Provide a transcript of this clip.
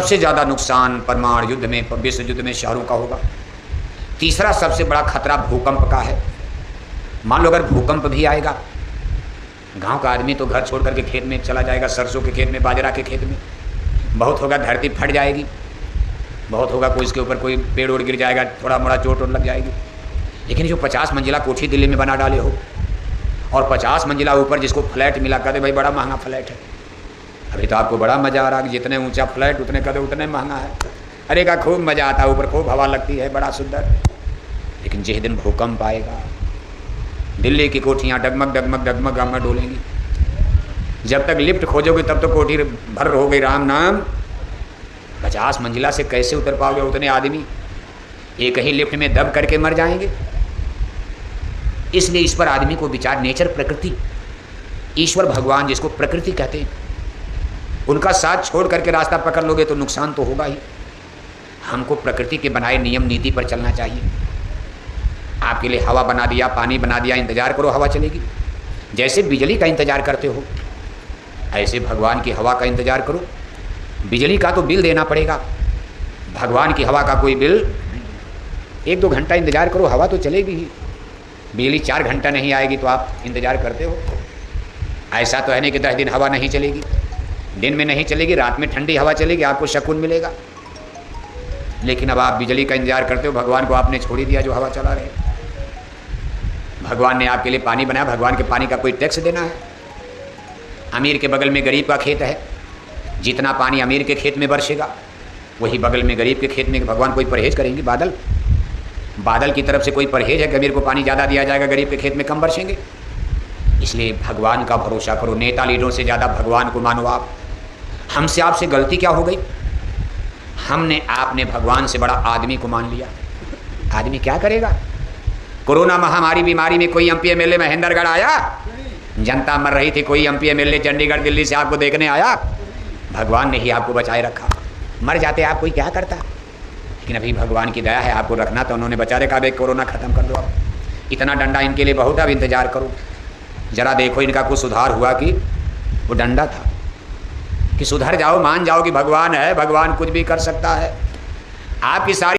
सबसे ज़्यादा नुकसान परमाणु युद्ध में, विश्व युद्ध में शहरों का होगा। तीसरा सबसे बड़ा खतरा भूकंप का है। मान लो अगर भूकंप भी आएगा, गांव का आदमी तो घर छोड़ करके खेत में चला जाएगा, सरसों के खेत में, बाजरा के खेत में। बहुत होगा धरती फट जाएगी, बहुत होगा कोई इसके ऊपर कोई पेड़ उड़ गिर जाएगा, थोड़ा मोड़ा चोट लग जाएगी। लेकिन जो 50 मंजिला कोठी दिल्ली में बना डाले हो और 50 मंजिला ऊपर जिसको फ्लैट मिला, कहते भाई बड़ा महंगा फ्लैट है। अभी तो आपको बड़ा मज़ा आ रहा है कि जितने ऊंचा फ्लैट उतने कहते उतने महंगा है। अरे का खूब मज़ा आता है, ऊपर खूब हवा लगती है, बड़ा सुंदर। लेकिन जिस दिन भूकंप आएगा, दिल्ली की कोठियाँ डगमग डगमग डगमग डगमग डोलेंगी। जब तक लिफ्ट खोजोगे तब तो कोठी भर हो गई, राम नाम। 50 मंजिला से कैसे उतर पाओगे? उतने आदमी एक ही लिफ्ट में दब करके मर जाएंगे। इसलिए इस पर आदमी को विचार, नेचर, प्रकृति, ईश्वर भगवान जिसको प्रकृति कहते हैं, उनका साथ छोड़ करके रास्ता पकड़ लोगे तो नुकसान तो होगा ही। हमको प्रकृति के बनाए नियम नीति पर चलना चाहिए। आपके लिए हवा बना दिया, पानी बना दिया, इंतजार करो हवा चलेगी। जैसे बिजली का इंतजार करते हो ऐसे भगवान की हवा का इंतजार करो। बिजली का तो बिल देना पड़ेगा, भगवान की हवा का कोई बिल। 1-2 घंटा इंतजार करो, हवा तो चलेगी ही। बिजली 4 घंटा नहीं आएगी तो आप इंतजार करते हो। ऐसा तो है नहीं कि 10 दिन हवा नहीं चलेगी, दिन में नहीं चलेगी, रात में ठंडी हवा चलेगी, आपको सुकून मिलेगा। लेकिन अब आप बिजली का इंतजार करते हो, भगवान को आपने छोड़ ही दिया जो हवा चला रहे। भगवान ने आपके लिए पानी बनाया, भगवान के पानी का कोई टैक्स देना है? अमीर के बगल में गरीब का खेत है, जितना पानी अमीर के खेत में बरसेगा वही बगल में गरीब के खेत में। भगवान कोई परहेज करेंगे? बादल की तरफ से कोई परहेज है कि अमीर को पानी ज़्यादा दिया जाएगा, गरीब के खेत में कम बरसेंगे? इसलिए भगवान का भरोसा करो। नेता लीडरों से ज़्यादा भगवान को मानो आप। हमसे आपसे गलती क्या हो गई? हमने आपने भगवान से बड़ा आदमी को मान लिया। आदमी क्या करेगा? कोरोना महामारी बीमारी में कोई एमपी एमएलए महेंद्रगढ़ आया? जनता मर रही थी, कोई एमपी एमएलए चंडीगढ़ दिल्ली से आपको देखने आया? भगवान ने ही आपको बचाए रखा। मर जाते आप, कोई क्या करता? लेकिन अभी भगवान की दया है, आपको रखना तो उन्होंने बचा रखा। भाई कोरोना खत्म कर दो, अब इतना डंडा इनके लिए बहुत है, अब इंतजार करो। जरा देखो इनका कुछ सुधार हुआ कि वो डंडा था कि सुधर जाओ, मान जाओ कि भगवान है, भगवान कुछ भी कर सकता है। आपकी सारी